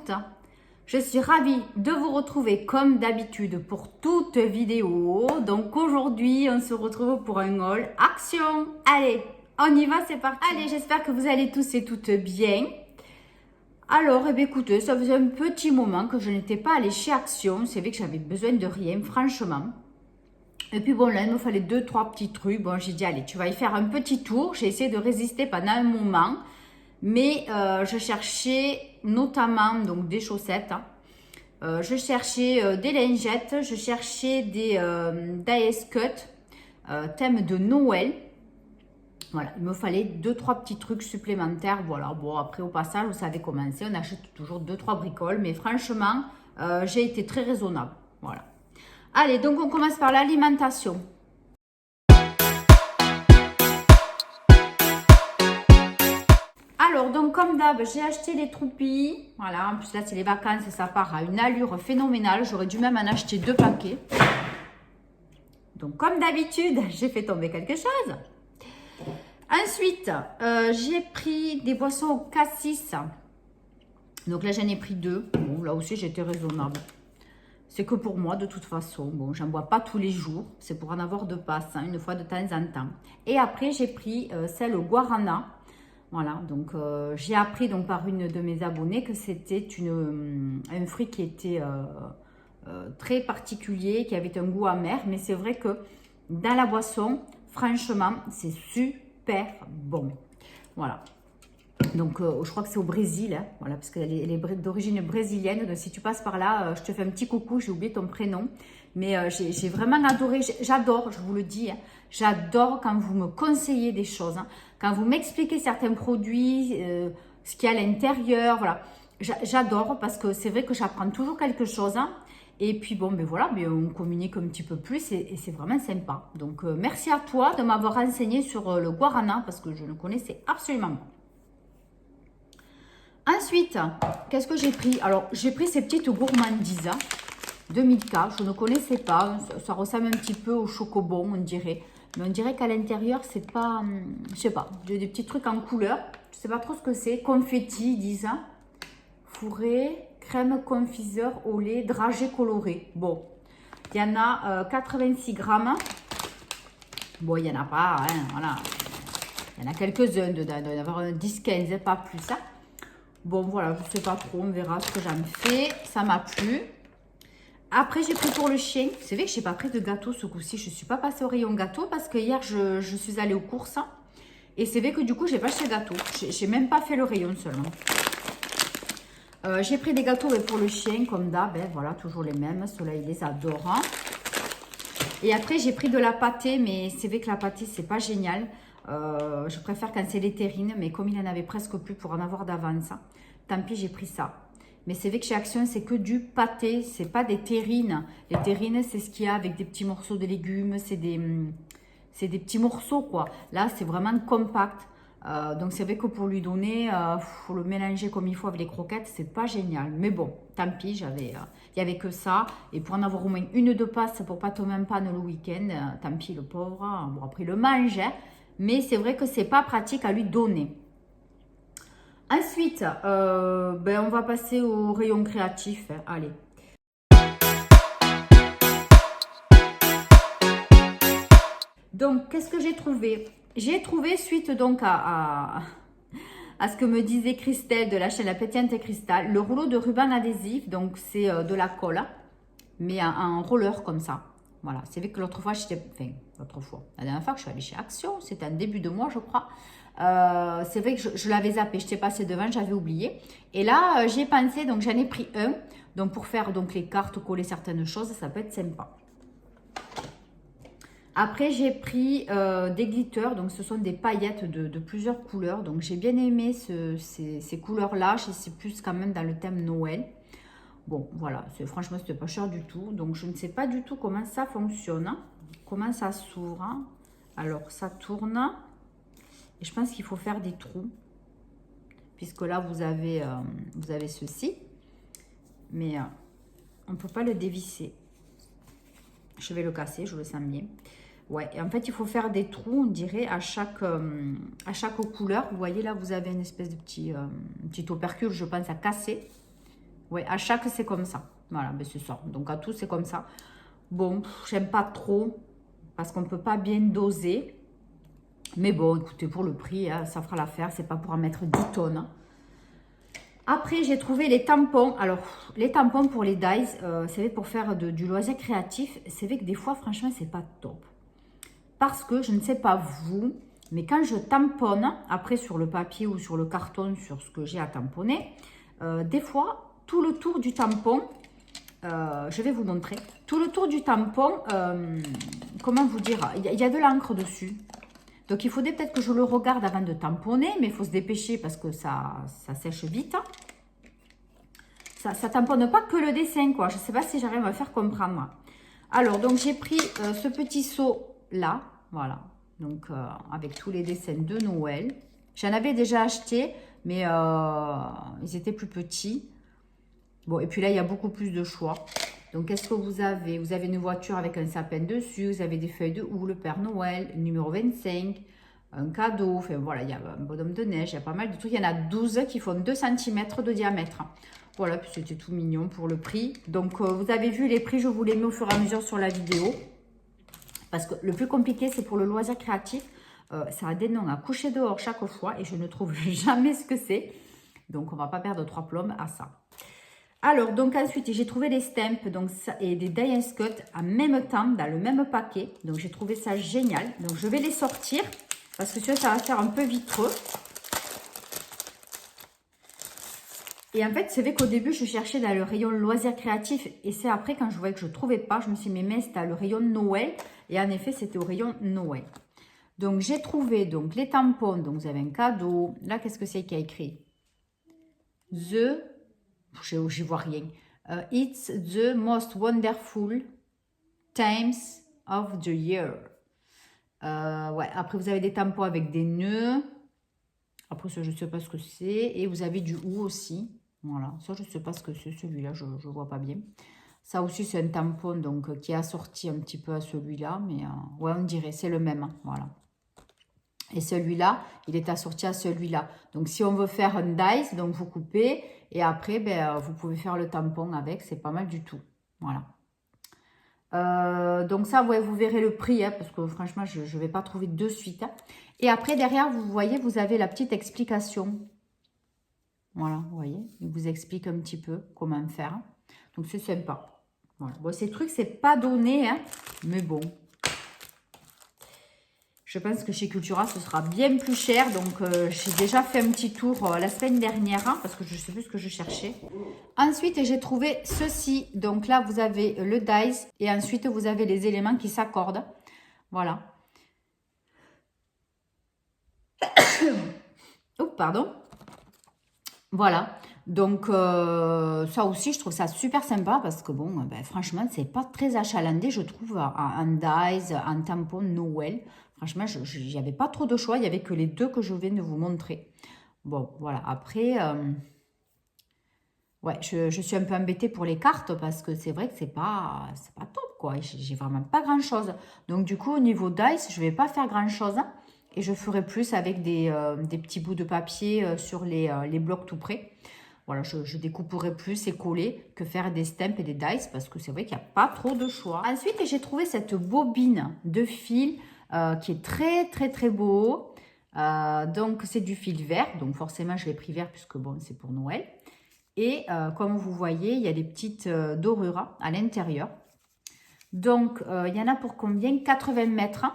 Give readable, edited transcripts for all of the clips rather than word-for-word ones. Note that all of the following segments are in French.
toutes. Je suis ravie de vous retrouver comme d'habitude pour toute vidéo. Donc aujourd'hui, on se retrouve pour un haul action. Allez, on y va, c'est parti. Allez, j'espère que vous allez tous et toutes bien. Alors, eh bien, écoutez, ça faisait un petit moment que je n'étais pas allée chez Action. C'est vrai que j'avais besoin de rien, franchement. Et puis bon, là, il me fallait 2-3 petits trucs. Bon, j'ai dit, allez, tu vas y faire un petit tour. J'ai essayé de résister pendant un moment. Mais je cherchais notamment donc, des chaussettes. Je cherchais des lingettes. Je cherchais des Dice Cut thème de Noël. Voilà, il me fallait 2-3 petits trucs supplémentaires. Voilà, bon, après au passage, vous savez comment c'est. On achète toujours 2-3 bricoles. Mais franchement, j'ai été très raisonnable. Voilà. Allez, donc on commence par l'alimentation. Alors, donc comme d'hab, j'ai acheté les troupis. Voilà, en plus là, c'est les vacances et ça part à une allure phénoménale. J'aurais dû même en acheter 2 paquets. Donc, comme d'habitude, j'ai fait tomber quelque chose. Ensuite, j'ai pris des boissons au cassis. Donc là, j'en ai pris 2. Bon, là aussi, j'étais raisonnable. C'est que pour moi, de toute façon. Bon, j'en bois pas tous les jours. C'est pour en avoir de passe, hein, une fois de temps en temps. Et après, j'ai pris celle au guarana. Voilà, donc j'ai appris donc, par une de mes abonnées que c'était un fruit qui était très particulier, qui avait un goût amer. Mais c'est vrai que dans la boisson, franchement, c'est super bon. Voilà. Donc, je crois que c'est au Brésil, hein, voilà, parce qu'elle est d'origine brésilienne. Donc, si tu passes par là, je te fais un petit coucou, j'ai oublié ton prénom. Mais j'ai vraiment adoré, j'adore, je vous le dis, hein, j'adore quand vous me conseillez des choses, hein, quand vous m'expliquez certains produits, ce qu'il y a à l'intérieur, voilà. J'adore parce que c'est vrai que j'apprends toujours quelque chose. Hein, et puis, bon, ben voilà, ben, on communique un petit peu plus et c'est vraiment sympa. Donc, merci à toi de m'avoir renseigné sur le guarana parce que je ne connaissais absolument pas. Ensuite, qu'est-ce que j'ai pris? Alors, j'ai pris ces petites gourmandises de Milka. Je ne connaissais pas. Ça ressemble un petit peu au chocobon, on dirait. Mais on dirait qu'à l'intérieur, c'est pas... je sais pas. J'ai des petits trucs en couleur. Je sais pas trop ce que c'est. Confetti, ils disent. Fourré, crème confiseur au lait, dragée colorée. Bon, il y en a 86 grammes. Bon, il n'y en a pas, hein, voilà. Il y en a quelques-uns dedans. Il doit y en avoir 10-15, pas plus. Hein. Bon, voilà, je ne sais pas trop, on verra ce que j'en fais. Ça m'a plu. Après, j'ai pris pour le chien. C'est vrai que je n'ai pas pris de gâteau ce coup-ci. Je ne suis pas passée au rayon gâteau parce que hier, je suis allée aux courses. Et c'est vrai que du coup, je n'ai pas acheté gâteau. Je n'ai même pas fait le rayon seulement. J'ai pris des gâteaux pour le chien, comme d'hab. Hein, voilà, toujours les mêmes. Ceux-là, il les adore. Hein. Et après, j'ai pris de la pâtée. Mais c'est vrai que la pâtée, c'est pas génial. Je préfère quand c'est les terrines, mais comme il en avait presque plus pour en avoir d'avance, tant pis, j'ai pris ça. Mais c'est vrai que chez Action, c'est que du pâté, c'est pas des terrines. Les terrines, c'est ce qu'il y a avec des petits morceaux de légumes, c'est des petits morceaux, quoi. Là, c'est vraiment compact. Donc, c'est vrai que pour lui donner, faut le mélanger comme il faut avec les croquettes, c'est pas génial. Mais bon, tant pis, il y avait que ça. Et pour en avoir au moins une de passe pour pas tomber en panne le week-end, tant pis, le pauvre. Bon, après, il le mange, hein. Mais c'est vrai que c'est pas pratique à lui donner. Ensuite, ben on va passer au rayon créatif. Hein. Allez. Donc, qu'est-ce que j'ai trouvé? J'ai trouvé, suite donc à ce que me disait Christelle de la chaîne La Pétillante Cristal, le rouleau de ruban adhésif. Donc, c'est de la colle, mais en roller comme ça. Voilà, c'est vrai que l'autre fois, la dernière fois que je suis allée chez Action, c'était en début de mois, je crois. C'est vrai que je l'avais zappé, je t'ai passé devant, j'avais oublié. Et là, j'y ai pensé, donc j'en ai pris un. Donc pour faire donc, les cartes, coller certaines choses, ça peut être sympa. Après, j'ai pris des glitters, donc ce sont des paillettes de plusieurs couleurs. Donc j'ai bien aimé ces couleurs-là, c'est plus quand même dans le thème Noël. Bon, voilà, franchement, c'était pas cher du tout. Donc, je ne sais pas du tout comment ça fonctionne. Comment ça s'ouvre. Hein. Alors, ça tourne. Et je pense qu'il faut faire des trous. Puisque là, vous avez ceci. Mais on ne peut pas le dévisser. Je vais le casser, je le sens bien. Ouais, et en fait, il faut faire des trous, on dirait, à chaque couleur. Vous voyez, là, vous avez une espèce de petit opercule, je pense, à casser. Oui, à chaque, c'est comme ça. Voilà, ben c'est ça. Donc, à tous, c'est comme ça. Bon, j'aime pas trop parce qu'on ne peut pas bien doser. Mais bon, écoutez, pour le prix, hein, ça fera l'affaire. C'est pas pour en mettre 10 tonnes. Après, j'ai trouvé les tampons. Alors, les tampons pour les dies, c'est vrai pour faire du loisir créatif. C'est vrai que des fois, franchement, c'est pas top. Parce que, je ne sais pas vous, mais quand je tamponne, après sur le papier ou sur le carton, sur ce que j'ai à tamponner, des fois, tout le tour du tampon, je vais vous montrer, tout le tour du tampon, comment vous dire, il y a de l'encre dessus. Donc, il faudrait peut-être que je le regarde avant de tamponner, mais il faut se dépêcher parce que ça sèche vite. Ça ne tamponne pas que le dessin, quoi. Je ne sais pas si j'arrive à me faire comprendre. Alors, donc, j'ai pris ce petit seau-là, voilà. Donc, avec tous les dessins de Noël. J'en avais déjà acheté, mais ils étaient plus petits. Bon, et puis là, il y a beaucoup plus de choix. Donc, qu'est-ce que vous avez? Vous avez une voiture avec un sapin dessus, vous avez des feuilles de houx, le Père Noël, numéro 25, un cadeau, enfin voilà, il y a un bonhomme de neige, il y a pas mal de trucs. Il y en a 12 qui font 2 cm de diamètre. Voilà, puis c'était tout mignon pour le prix. Donc, vous avez vu les prix, je vous les mets au fur et à mesure sur la vidéo. Parce que le plus compliqué, c'est pour le loisir créatif. Ça a des noms à coucher dehors chaque fois et je ne trouve jamais ce que c'est. Donc, on ne va pas perdre 3 plombes à ça. Alors, donc ensuite, j'ai trouvé les stamps donc, et des die cut en même temps, dans le même paquet. Donc, j'ai trouvé ça génial. Donc, je vais les sortir parce que ça va faire un peu vitreux. Et en fait, c'est vrai qu'au début, je cherchais dans le rayon loisirs créatifs. Et c'est après, quand je voyais que je ne trouvais pas, je me suis dit, mais c'est dans le rayon Noël. Et en effet, c'était au rayon Noël. Donc, j'ai trouvé donc, les tampons. Donc, vous avez un cadeau. Là, qu'est-ce que c'est qui a écrit? J'y vois rien. It's the most wonderful times of the year. Ouais, après, vous avez des tampons avec des nœuds. Après, ça, je ne sais pas ce que c'est. Et vous avez du houx aussi. Voilà, ça, je ne sais pas ce que c'est. Celui-là, je ne vois pas bien. Ça aussi, c'est un tampon donc, qui est assorti un petit peu à celui-là. Mais ouais, on dirait, c'est le même. Voilà. Et celui-là, il est assorti à celui-là. Donc, si on veut faire un dice, donc vous coupez. Et après, ben, vous pouvez faire le tampon avec. C'est pas mal du tout. Voilà. Donc ça, ouais, vous verrez le prix. Hein, parce que franchement, je ne vais pas trouver de suite. Hein. Et après, derrière, vous voyez, vous avez la petite explication. Voilà, vous voyez. Il vous explique un petit peu comment faire. Donc, c'est sympa. Voilà. Bon, ces trucs, c'est pas donné. Hein, mais bon. Je pense que chez Cultura, ce sera bien plus cher. Donc, j'ai déjà fait un petit tour la semaine dernière. Hein, parce que je ne sais plus ce que je cherchais. Ensuite, j'ai trouvé ceci. Donc là, vous avez le dice. Et ensuite, vous avez les éléments qui s'accordent. Voilà. Oh, pardon. Voilà. Donc, ça aussi, je trouve ça super sympa. Parce que bon, ben, franchement, c'est pas très achalandé, je trouve, un dice, un tampon Noël. Franchement, il n'y avait pas trop de choix. Il n'y avait que les deux que je viens de vous montrer. Bon, voilà. Après, ouais, je suis un peu embêtée pour les cartes parce que c'est vrai que c'est pas top, quoi. J'ai vraiment pas grand-chose. Donc, du coup, au niveau dice, je vais pas faire grand-chose. Et je ferai plus avec des petits bouts de papier sur les blocs tout près. Voilà, je découperai plus et coller que faire des stamps et des dice parce que c'est vrai qu'il n'y a pas trop de choix. Ensuite, j'ai trouvé cette bobine de fil qui est très, très, très beau. Donc, c'est du fil vert. Donc, forcément, je l'ai pris vert puisque, bon, c'est pour Noël. Et comme vous voyez, il y a des petites dorures à l'intérieur. Donc, il y en a pour combien? 80 mètres.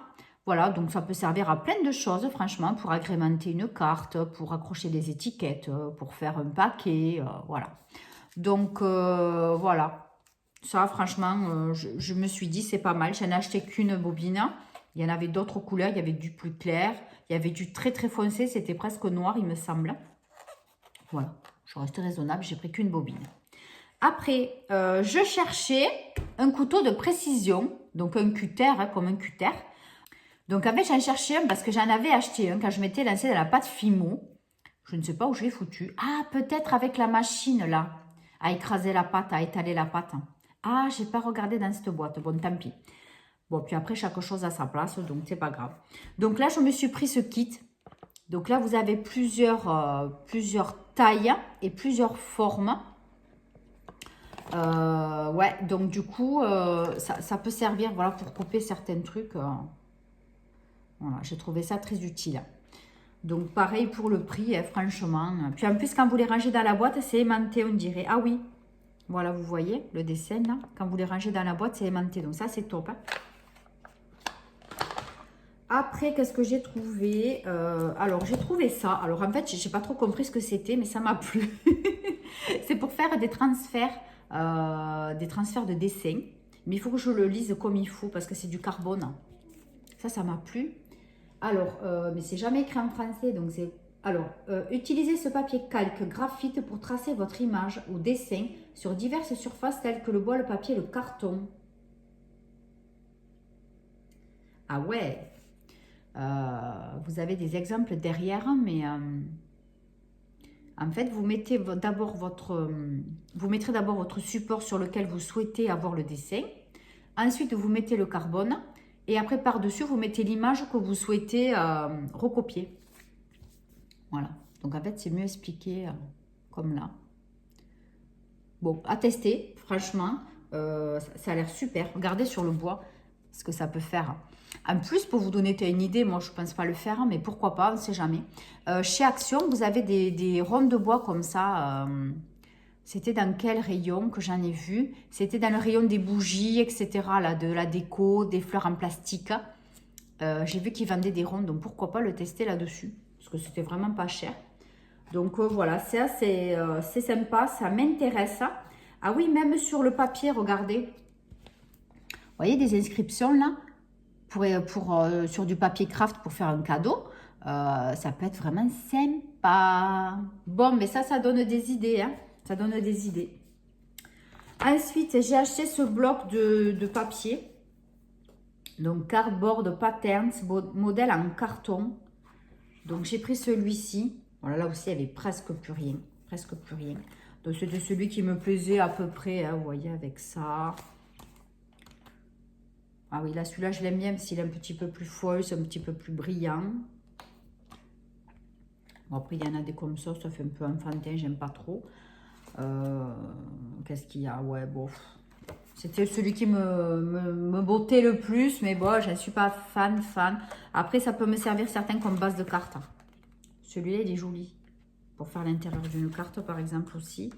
Voilà, donc ça peut servir à plein de choses, franchement, pour agrémenter une carte, pour accrocher des étiquettes, pour faire un paquet, voilà. Donc, voilà. Ça, franchement, je me suis dit, c'est pas mal. J'en ai acheté qu'une bobine. Il y en avait d'autres couleurs. Il y avait du plus clair. Il y avait du très, très foncé. C'était presque noir, il me semble. Voilà. Je suis restée raisonnable. J'ai pris qu'une bobine. Après, je cherchais un couteau de précision. Donc, un cutter, hein, comme un cutter. Donc, en fait, j'en cherchais un parce que j'en avais acheté un quand je m'étais lancée dans la pâte Fimo. Je ne sais pas où je l'ai foutu. Ah, peut-être avec la machine, là, à écraser la pâte, à étaler la pâte. Ah, je n'ai pas regardé dans cette boîte. Bon, tant pis. Bon, puis après, chaque chose a sa place, donc c'est pas grave. Donc là, je me suis pris ce kit. Donc là, vous avez plusieurs tailles et plusieurs formes. Ouais, donc du coup, ça peut servir, voilà, pour couper certains trucs. Voilà, j'ai trouvé ça très utile. Donc pareil pour le prix, hein, franchement. Puis en plus, quand vous les rangez dans la boîte, c'est aimanté, on dirait. Ah oui, voilà, vous voyez le dessin là. Quand vous les rangez dans la boîte, c'est aimanté. Donc ça, c'est top. Hein. Après, qu'est-ce que j'ai trouvé? Alors, j'ai trouvé ça. Alors, en fait, j'ai pas trop compris ce que c'était, mais ça m'a plu. C'est pour faire des transferts de dessin. Mais il faut que je le lise comme il faut parce que c'est du carbone. Ça m'a plu. Alors, mais c'est jamais écrit en français, donc c'est... Alors, utilisez ce papier calque graphite pour tracer votre image ou dessin sur diverses surfaces telles que le bois, le papier, le carton. Ah ouais, vous avez des exemples derrière, mais en fait, vous mettrez d'abord votre support sur lequel vous souhaitez avoir le dessin. Ensuite, vous mettez le carbone. Et après, par-dessus, vous mettez l'image que vous souhaitez recopier. Voilà. Donc, en fait, c'est mieux expliqué comme là. Bon, à tester, franchement. Ça a l'air super. Regardez sur le bois ce que ça peut faire. En plus, pour vous donner une idée, moi, je ne pense pas le faire, mais pourquoi pas, on ne sait jamais. Chez Action, vous avez des ronds de bois comme ça. C'était dans quel rayon que j'en ai vu? C'était dans le rayon des bougies, etc. Là, de la déco, des fleurs en plastique. J'ai vu qu'ils vendaient des ronds, donc pourquoi pas le tester là-dessus? Parce que c'était vraiment pas cher. Donc voilà, c'est sympa, ça m'intéresse. Ah oui, même sur le papier, regardez. Vous voyez des inscriptions là sur du papier craft pour faire un cadeau. Ça peut être vraiment sympa. Bon, mais ça donne des idées. Hein. Ça donne des idées. Ensuite, j'ai acheté ce bloc de papier. Donc, Cardboard Patterns, modèle en carton. Donc, j'ai pris celui-ci. Voilà, là aussi, il n'y avait presque plus rien. Presque plus rien. Donc, c'était celui qui me plaisait à peu près. Hein, vous voyez, avec ça. Ah oui, là, celui-là, je l'aime bien parce qu'il est un petit peu plus fauve, c'est un petit peu plus brillant. Bon, après, il y en a des comme ça fait un peu enfantin, j'aime pas trop. Qu'est-ce qu'il y a? Ouais, bon. C'était celui qui me bottait le plus, mais bon, je ne suis pas fan. Après, ça peut me servir certains comme base de carte. Celui-là, il est joli. Pour faire l'intérieur d'une carte, par exemple, aussi.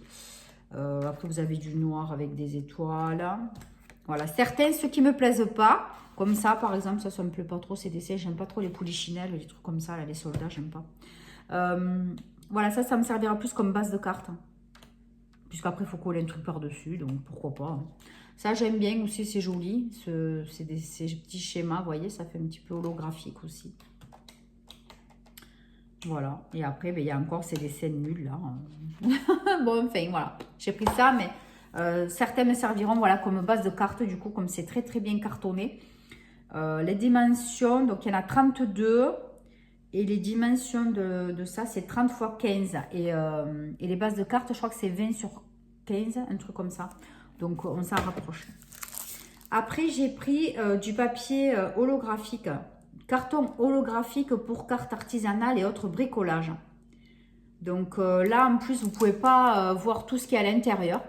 Après, vous avez du noir avec des étoiles. Voilà, certains, ceux qui ne me plaisent pas, comme ça, par exemple, ça ne me plaît pas trop, ces dessins. J'aime pas trop les polichinelles, les trucs comme ça, là, les soldats, j'aime pas. Voilà, ça me servira plus comme base de carte. Puisqu'après, il faut coller un truc par-dessus, donc pourquoi pas. Hein. Ça, j'aime bien aussi, c'est joli. Ces petits schémas, vous voyez, ça fait un petit peu holographique aussi. Voilà. Et après, ben, il y a encore ces dessins nuls, là. Bon, enfin, voilà. J'ai pris ça, mais certains me serviront, voilà, comme base de carte, du coup, comme c'est très, très bien cartonné. Les dimensions, donc, il y en a 32. Et les dimensions de ça, c'est 30 x 15. Et les bases de cartes, je crois que c'est 20 sur 15, un truc comme ça. Donc, on s'en rapproche. Après, j'ai pris du papier holographique. Carton holographique pour cartes artisanales et autres bricolages. Donc là, en plus, vous ne pouvez pas voir tout ce qu'il y a à l'intérieur.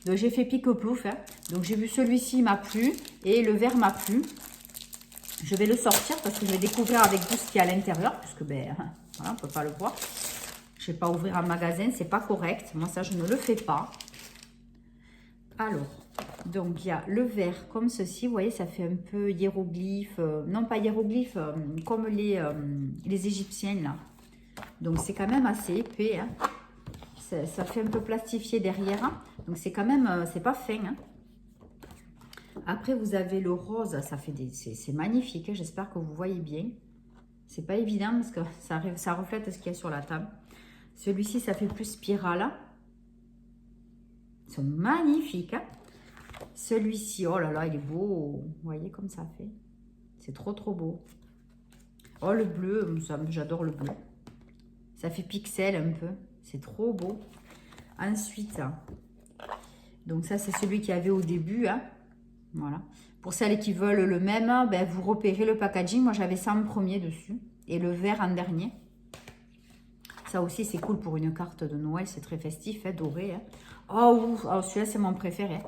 Donc, j'ai fait pique-plouf. Hein. Donc, j'ai vu celui-ci m'a plu et le vert m'a plu. Je vais le sortir parce que je vais découvrir avec vous ce qu'il y a à l'intérieur. Puisque, ben, voilà, on ne peut pas le voir. Je ne vais pas ouvrir un magasin, c'est pas correct. Moi, ça, je ne le fais pas. Alors, donc, il y a le vert comme ceci. Vous voyez, ça fait un peu hiéroglyphe. Non, pas hiéroglyphe, comme les Égyptiens, là. Donc, c'est quand même assez épais. Hein. Ça fait un peu plastifié derrière. Hein. Donc, c'est quand même, c'est pas fin. Hein. Après, vous avez le rose. Ça fait c'est magnifique. Hein. J'espère que vous voyez bien. C'est pas évident parce que ça reflète ce qu'il y a sur la table. Celui-ci, ça fait plus spirale. Ils sont magnifiques. Hein. Celui-ci, oh là là, il est beau. Vous voyez comme ça fait. C'est trop, trop beau. Oh, le bleu, j'adore le bleu. Ça fait pixel un peu. C'est trop beau. Ensuite, donc ça, c'est celui qu'il y avait au début. Hein. Voilà. Pour celles qui veulent le même, ben, vous repérez le packaging. Moi, j'avais ça en premier dessus. Et le vert en dernier. Ça aussi, c'est cool pour une carte de Noël. C'est très festif, hein, doré. Hein. Oh, oh celui-là, c'est mon préféré.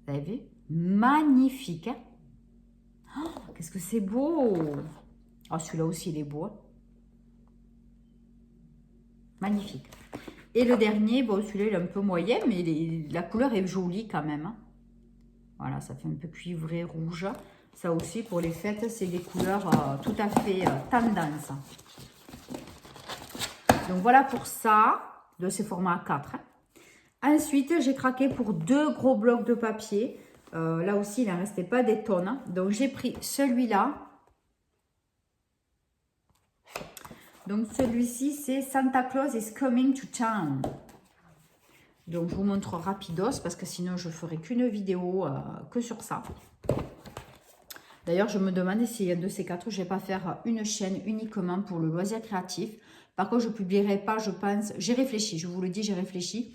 Vous avez vu? Magnifique. Hein? Oh, qu'est-ce que c'est beau. Oh, celui-là aussi, il est beau. Hein? Magnifique. Et le dernier, bon, celui-là, il est un peu moyen, mais la couleur est jolie quand même. Hein? Voilà, ça fait un peu cuivré rouge. Ça aussi, pour les fêtes, c'est des couleurs tout à fait tendance. Donc, voilà pour ça. De ces formats A4. Hein. Ensuite, j'ai craqué pour 2 gros blocs de papier. Là aussi, il n'en restait pas des tonnes. Hein. Donc, j'ai pris celui-là. Donc, celui-ci, c'est Santa Claus is coming to town. Donc, je vous montre rapidos parce que sinon, je ne ferai qu'une vidéo que sur ça. D'ailleurs, je me demande si un de ces 4, je ne vais pas faire une chaîne uniquement pour le loisir créatif. Par contre, je ne publierai pas, je pense, j'ai réfléchi, je vous le dis, j'ai réfléchi.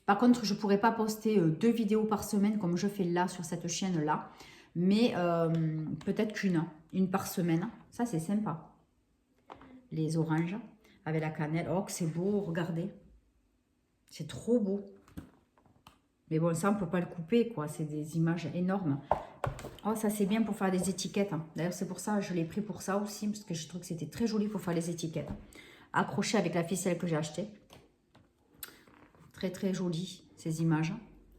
Par contre, je ne pourrai pas poster 2 vidéos par semaine comme je fais là sur cette chaîne-là. Mais peut-être une par semaine. Ça, c'est sympa. Les oranges avec la cannelle. Oh, que c'est beau, regardez. C'est trop beau. Mais bon, ça, on ne peut pas le couper, quoi. C'est des images énormes. Oh, ça, c'est bien pour faire des étiquettes. Hein. D'ailleurs, c'est pour ça que je l'ai pris pour ça aussi. Parce que je trouve que c'était très joli pour faire les étiquettes. Accroché avec la ficelle que j'ai achetée. Très, très joli, ces images.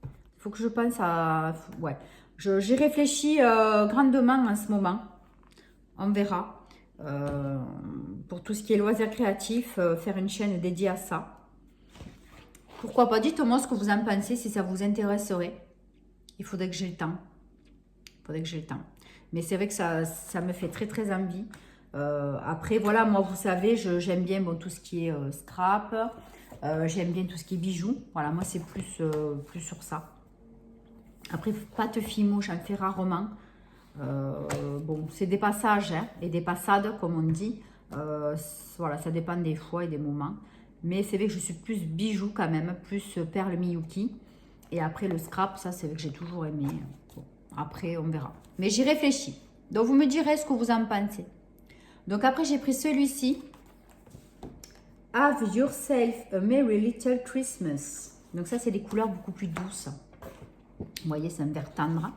Il faut que je pense à... Ouais. J'y réfléchis grandement en ce moment. On verra. Pour tout ce qui est loisirs créatifs, faire une chaîne dédiée à ça. Pourquoi pas? Dites-moi ce que vous en pensez, si ça vous intéresserait. Il faudrait que j'ai le temps. Mais c'est vrai que ça me fait très, très envie. Après, voilà, moi, vous savez, j'aime bien tout ce qui est scrap. J'aime bien tout ce qui est bijoux. Voilà, moi, c'est plus sur ça. Après, pâte fimo, j'en fais rarement. Bon, c'est des passages hein, et des passades, comme on dit. Voilà, ça dépend des fois et des moments. Mais c'est vrai que je suis plus bijoux quand même, plus perles Miyuki. Et après, le scrap, ça, c'est vrai que j'ai toujours aimé. Bon, après, on verra. Mais j'y réfléchis. Donc, vous me direz ce que vous en pensez. Donc, après, j'ai pris celui-ci. Have yourself a merry little Christmas. Donc, ça, c'est des couleurs beaucoup plus douces. Vous voyez, c'est un vert tendre.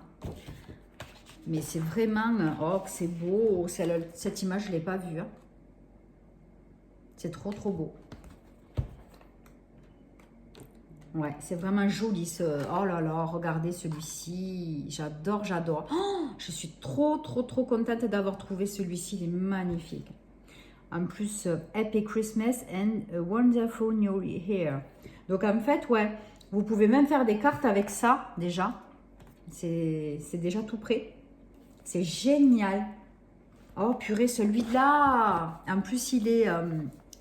Mais c'est vraiment... Oh, que c'est beau. Cette image, je ne l'ai pas vue. Hein. C'est trop, trop beau. Ouais, c'est vraiment joli. Oh là là, regardez celui-ci. J'adore, j'adore. Oh, je suis trop, trop, trop contente d'avoir trouvé celui-ci. Il est magnifique. En plus, Happy Christmas and a wonderful new year. Donc, en fait, ouais, vous pouvez même faire des cartes avec ça, déjà. C'est déjà tout prêt. C'est génial. Oh, purée, celui-là. En plus, il est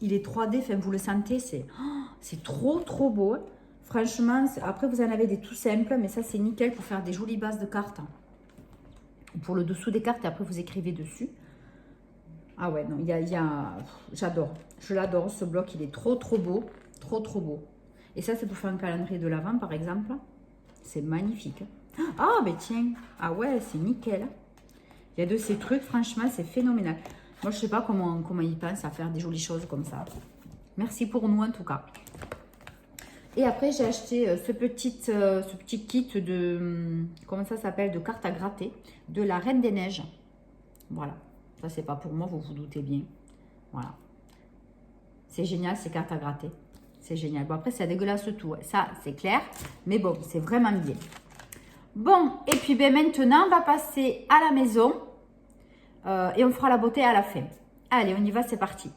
3D. Enfin, vous le sentez, c'est trop, trop beau. Franchement, après, vous en avez des tout simples. Mais ça, c'est nickel pour faire des jolies bases de cartes. Pour le dessous des cartes, et après, vous écrivez dessus. Ah ouais, non, j'adore. Je l'adore, ce bloc, il est trop, trop beau. Trop, trop beau. Et ça, c'est pour faire un calendrier de l'Avent, par exemple. C'est magnifique. Ah, mais tiens. Ah ouais, c'est nickel. Il y a de ces trucs, franchement, c'est phénoménal. Moi, je ne sais pas comment ils pensent à faire des jolies choses comme ça. Merci pour nous, en tout cas. Et après, j'ai acheté ce petit kit de... Comment ça s'appelle? De cartes à gratter. De la Reine des Neiges. Voilà. Ça, c'est pas pour moi, vous vous doutez bien. Voilà. C'est génial, ces cartes à gratter. C'est génial. Bon, après, c'est dégueulasse tout. Ouais. Ça, c'est clair. Mais bon, c'est vraiment bien. Bon, et puis ben, maintenant, on va passer à la maison. Et on fera la beauté à la fin. Allez, on y va, c'est parti.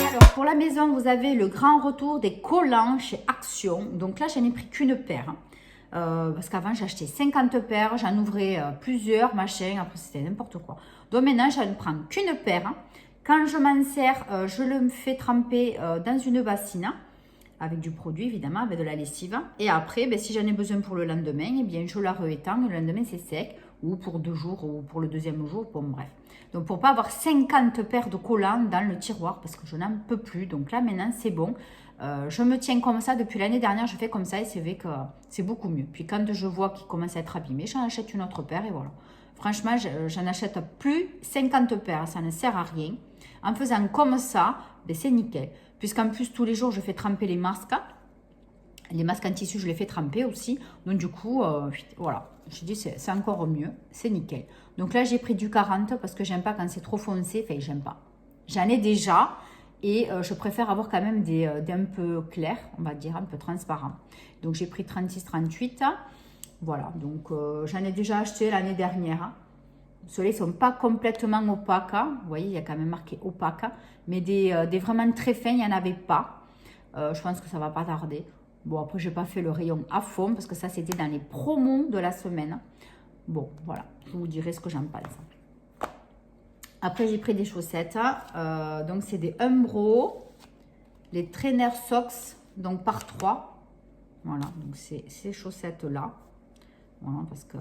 Alors, pour la maison, vous avez le grand retour des collants chez Action. Donc là, je n'en ai pris qu'une paire. Parce qu'avant, j'achetais 50 paires. J'en ouvrais plusieurs, machin. Après, c'était n'importe quoi. Donc maintenant, je ne prends qu'une paire. Quand je m'en sers, je le fais tremper dans une bassine. Avec du produit, évidemment, avec de la lessive. Et après, ben, si j'en ai besoin pour le lendemain, eh bien, je la réétends. Le lendemain, c'est sec. Ou pour 2 jours, ou pour le deuxième jour. Bon, bref. Donc, pour ne pas avoir 50 paires de collants dans le tiroir, parce que je n'en peux plus. Donc là, maintenant, c'est bon. Je me tiens comme ça. Depuis l'année dernière, je fais comme ça. Et c'est vrai que c'est beaucoup mieux. Puis, quand je vois qu'il commence à être abîmé, j'en achète une autre paire. Et voilà. Franchement, j'en achète plus 50 paires, ça ne sert à rien. En faisant comme ça, ben c'est nickel. Puisqu'en plus, tous les jours, je fais tremper les masques. Les masques en tissu, je les fais tremper aussi. Donc, du coup, voilà. Je dis, c'est encore mieux. C'est nickel. Donc là, j'ai pris du 40 parce que j'aime pas quand c'est trop foncé. Enfin, j'aime pas. J'en ai déjà. Et je préfère avoir quand même des un peu clairs, on va dire, un peu transparents. Donc, j'ai pris 36-38. Voilà. Donc, j'en ai déjà acheté l'année dernière. Ceux-là, ils ne sont pas complètement opaques. Vous voyez, il y a quand même marqué opaque. Mais des vraiment très fins, il n'y en avait pas. Je pense que ça ne va pas tarder. Bon, après, je n'ai pas fait le rayon à fond parce que ça, c'était dans les promos de la semaine. Bon, voilà. Je vous dirai ce que j'en pense. Après, j'ai pris des chaussettes. Donc, c'est des Umbro. Les Trainer Socks. Donc, par 3. Voilà. Donc, c'est ces chaussettes-là. Voilà, parce que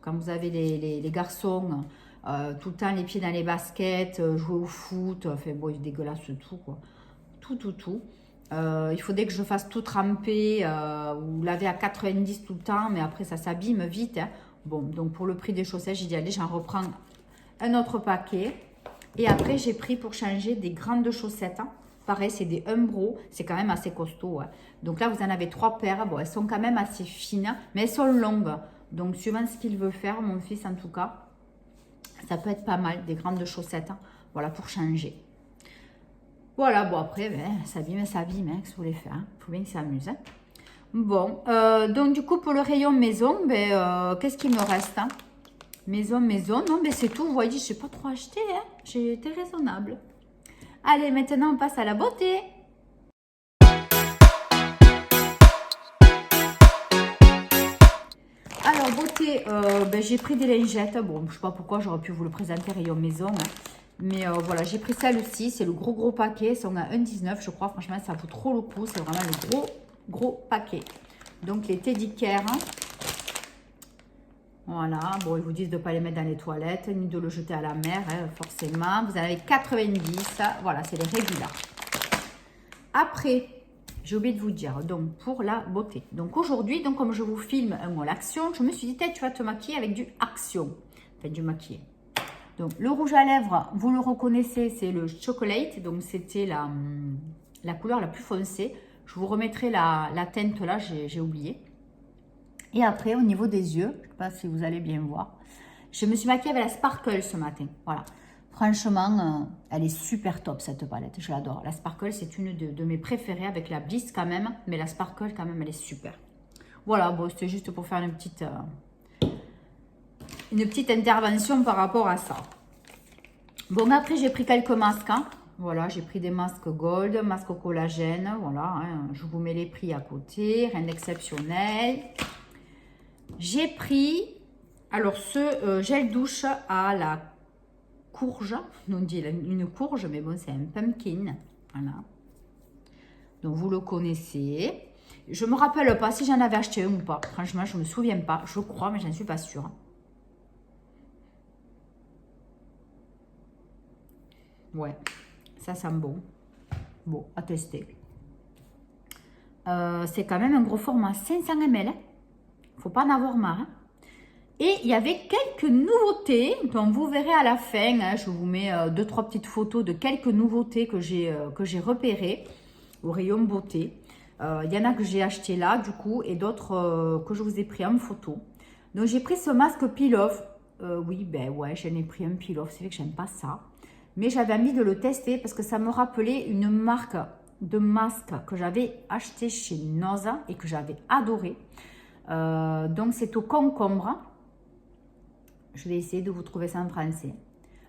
quand vous avez les garçons tout le temps les pieds dans les baskets, jouer au foot, enfin bon, ils dégueulassent tout, quoi. Tout. Il faudrait que je fasse tout tremper ou laver à 90 tout le temps, mais après ça s'abîme vite. Hein. Bon, donc pour le prix des chaussettes, j'ai dit allez, j'en reprends un autre paquet. Et après, j'ai pris pour changer des grandes chaussettes. Hein. Pareil, c'est des Umbro, c'est quand même assez costaud. Hein. Donc là, vous en avez 3 paires. Bon, elles sont quand même assez fines, mais elles sont longues. Donc, suivant ce qu'il veut faire, mon fils en tout cas, ça peut être pas mal, des grandes chaussettes. Hein. Voilà, pour changer. Voilà, bon après, ben, ça abîme, hein, qu'est-ce que vous voulez faire. Il faut bien qu'il s'amuse. Hein. Bon, donc du coup, pour le rayon maison, ben, qu'est-ce qu'il me reste hein? Maison, non, mais c'est tout. Vous voyez, je n'ai pas trop acheté. Hein. J'ai été raisonnable. Allez, maintenant, on passe à la beauté. Alors, beauté, ben, j'ai pris des lingettes. Bon, je ne sais pas pourquoi, j'aurais pu vous le présenter rayon maison. Hein. Mais voilà, j'ai pris celle-ci. C'est le gros paquet. Elles sont à 1,19 je crois. Franchement, ça vaut trop le coup. C'est vraiment le gros paquet. Donc, les Teddy Care. Hein. Voilà. Bon, ils vous disent de ne pas les mettre dans les toilettes, ni de le jeter à la mer, hein, forcément. Vous en avez 90. Voilà, c'est les régulars. Après, j'ai oublié de vous dire, donc, pour la beauté. Donc, aujourd'hui, donc comme je vous filme un mot l'action, je me suis dit, tu vas te maquiller avec du action. Enfin, du maquiller. Donc, le rouge à lèvres, vous le reconnaissez, c'est le chocolate. Donc, c'était la couleur la plus foncée. Je vous remettrai la teinte là, j'ai oublié. Et après, au niveau des yeux, je ne sais pas si vous allez bien voir, je me suis maquillée avec la Sparkle ce matin. Voilà. Franchement, elle est super top cette palette, je l'adore. La Sparkle, c'est une de mes préférées avec la Bliss quand même, mais la Sparkle quand même, elle est super. Voilà, bon, c'était juste pour faire une petite intervention par rapport à ça. Bon, après, j'ai pris quelques masques. Hein. Voilà, j'ai pris des masques gold, masques au collagène. Voilà, hein, je vous mets les prix à côté, rien d'exceptionnel. J'ai pris, alors ce gel douche à la courge, on dit une courge, mais bon, c'est un pumpkin. Voilà. Donc, vous le connaissez. Je ne me rappelle pas si j'en avais acheté un ou pas. Franchement, je ne me souviens pas. Je crois, mais je n'en suis pas sûre. Ouais, ça sent bon. Bon, à tester. C'est quand même un gros format, 500 ml. Il ne faut pas en avoir marre. Hein. Et il y avait quelques nouveautés, donc vous verrez à la fin, hein, je vous mets 2-3 petites photos de quelques nouveautés que j'ai repérées au rayon beauté. Il y en a que j'ai acheté là, du coup, et d'autres que je vous ai pris en photo. Donc j'ai pris ce masque peel-off. Oui, ben ouais, j'en ai pris un peel-off, c'est vrai que j'aime pas ça. Mais j'avais envie de le tester parce que ça me rappelait une marque de masque que j'avais acheté chez Noza et que j'avais adoré. Donc c'est au concombre. Je vais essayer de vous trouver ça en français.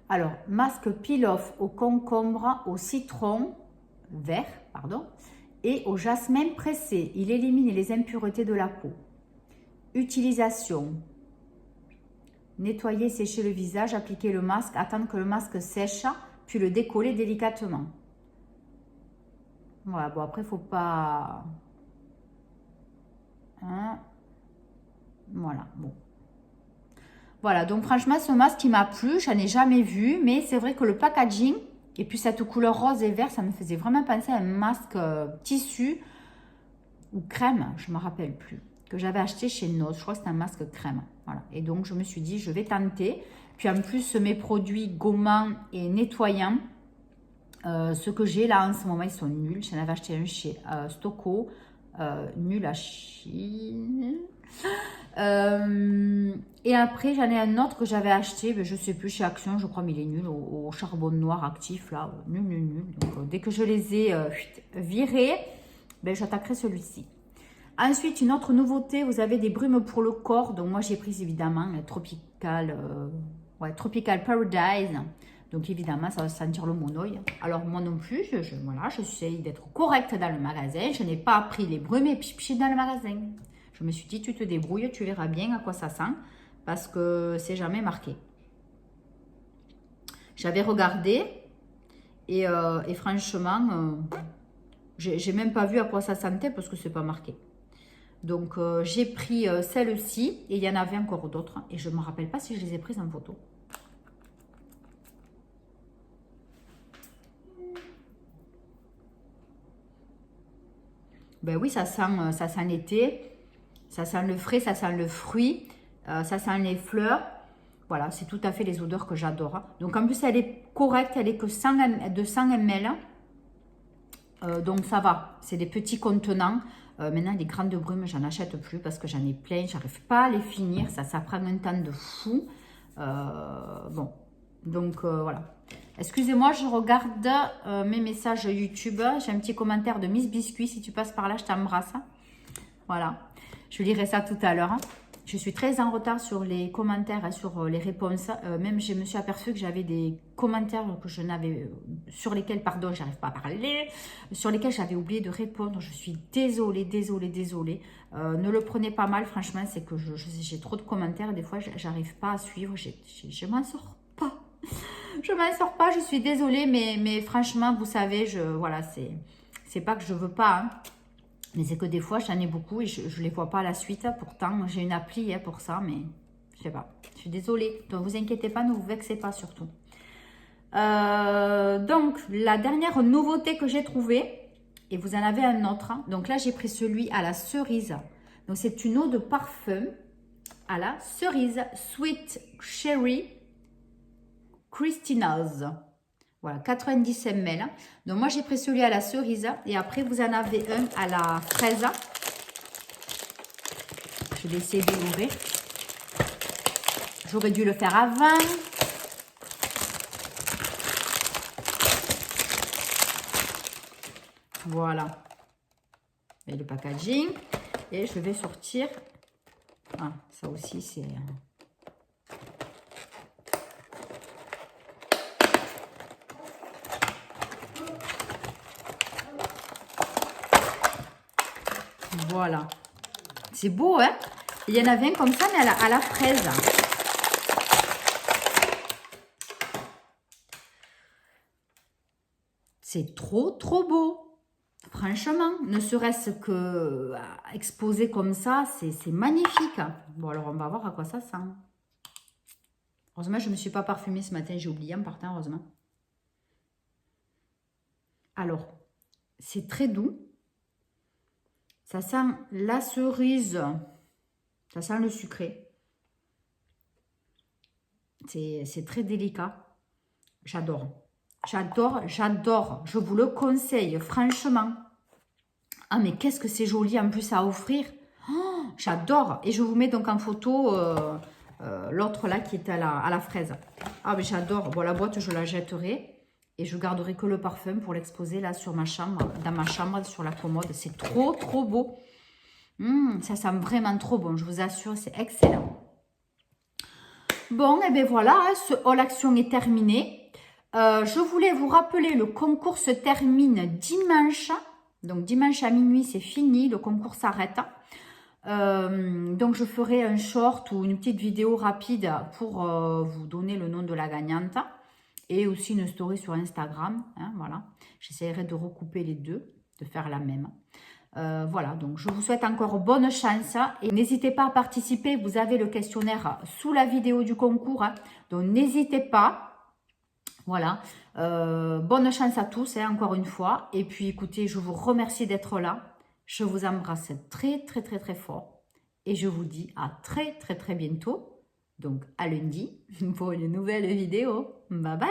Alors, masque peel-off au concombre, au citron vert, pardon, et au jasmin pressé. Il élimine les impuretés de la peau. Utilisation. Nettoyer, sécher le visage, appliquer le masque, attendre que le masque sèche, puis le décoller délicatement. Voilà, bon après, il ne faut pas... Hein. Voilà, bon. Voilà, donc franchement, ce masque qui m'a plu, je n'en ai jamais vu, mais c'est vrai que le packaging, et puis cette couleur rose et vert, ça me faisait vraiment penser à un masque tissu ou crème, je ne me rappelle plus. que j'avais acheté chez Nose. Je crois que c'est un masque crème. Voilà. Et donc, je me suis dit, je vais tenter. Puis en plus, mes produits gommants et nettoyants, ce que j'ai là en ce moment, ils sont nuls. J'en avais acheté un chez Stocco. Nul à Chine. Et après, j'en ai un autre que j'avais acheté, mais je sais plus, chez Action, je crois, mais il est nul, au charbon noir actif, là, nul, nul, nul. Donc, dès que je les ai virés, ben, j'attaquerai celui-ci. Ensuite, une autre nouveauté, vous avez des brumes pour le corps. Donc, moi, j'ai pris évidemment Tropical, Tropical Paradise. Donc, évidemment, ça va sentir le monoï. Alors, moi non plus, voilà, j'essaye d'être correcte dans le magasin. Je n'ai pas pris les brumes et pipi dans le magasin. Je me suis dit, tu te débrouilles, tu verras bien à quoi ça sent. Parce que c'est jamais marqué. J'avais regardé et franchement, j'ai même pas vu à quoi ça sentait parce que c'est pas marqué. Donc, j'ai pris celle-ci et il y en avait encore d'autres. Et je ne me rappelle pas si je les ai prises en photo. Ben oui, ça sent l'été. Ça sent le frais, ça sent le fruit. Ça sent les fleurs. Voilà, c'est tout à fait les odeurs que j'adore. Donc, en plus, elle est correcte. Elle est que 100 ml. Donc, ça va. C'est des petits contenants. Maintenant, les grandes brumes, j'en achète plus parce que j'en ai plein. J'arrive pas à les finir. Ça prend un temps de fou. Bon, donc voilà. Excusez-moi, je regarde mes messages YouTube. J'ai un petit commentaire de Miss Biscuit. Si tu passes par là, je t'embrasse. Voilà. Je lirai ça tout à l'heure. Je suis très en retard sur les commentaires et sur les réponses. Même, je me suis aperçue que j'avais des commentaires que je n'avais, sur lesquels, pardon, j'arrive pas à parler, sur lesquels j'avais oublié de répondre. Je suis désolée, désolée, désolée. Ne le prenez pas mal, franchement, c'est que j'ai trop de commentaires. Des fois, j'arrive pas à suivre. Je m'en sors pas. Je m'en sors pas, je suis désolée, mais franchement, vous savez, voilà, c'est pas que je veux pas, hein. Mais c'est que des fois, j'en ai beaucoup et je ne les vois pas à la suite. Pourtant, j'ai une appli pour ça, mais je sais pas. Je suis désolée. Donc, vous inquiétez pas, ne vous vexez pas surtout. Donc, la dernière nouveauté que j'ai trouvée, et vous en avez un autre. Donc là, j'ai pris celui à la cerise. Donc, c'est une eau de parfum à la cerise. Sweet Cherry Christina's. Voilà, 90 ml. Donc, moi, j'ai pris celui à la cerise. Et après, vous en avez un à la fraise. Je vais essayer de l'ouvrir. J'aurais dû le faire avant. Voilà. Et le packaging. Et je vais sortir. Ah, ça aussi, c'est... Voilà. C'est beau, hein? Il y en avait un comme ça, mais à la fraise. C'est trop, trop beau. Franchement, ne serait-ce que exposé comme ça, c'est magnifique. Bon, alors, on va voir à quoi ça sent. Heureusement, je ne me suis pas parfumée ce matin. J'ai oublié en partant, heureusement. Alors, c'est très doux. Ça sent la cerise. Ça sent le sucré. C'est très délicat. J'adore. J'adore, j'adore. Je vous le conseille, franchement. Ah, mais qu'est-ce que c'est joli en plus à offrir. Oh, j'adore. Et je vous mets donc en photo l'autre là qui est à la fraise. Ah, mais j'adore. Bon, la boîte, je la jetterai. Et je garderai que le parfum pour l'exposer là sur ma chambre, dans ma chambre, sur la commode. C'est trop, trop beau. Ça sent vraiment trop bon, je vous assure, c'est excellent. Bon, et bien voilà, ce haul action est terminé. Je voulais vous rappeler, le concours se termine dimanche. Donc dimanche à minuit, c'est fini, le concours s'arrête. Donc je ferai un short ou une petite vidéo rapide pour vous donner le nom de la gagnante. Et aussi une story sur Instagram, hein, voilà. J'essaierai de recouper les deux, de faire la même. Voilà, donc je vous souhaite encore bonne chance. Et n'hésitez pas à participer, vous avez le questionnaire sous la vidéo du concours. Hein, donc n'hésitez pas. Voilà, bonne chance à tous, hein, encore une fois. Et puis écoutez, je vous remercie d'être là. Je vous embrasse très, très, très, très fort. Et je vous dis à très très très bientôt. Donc à lundi pour une nouvelle vidéo. Bye bye!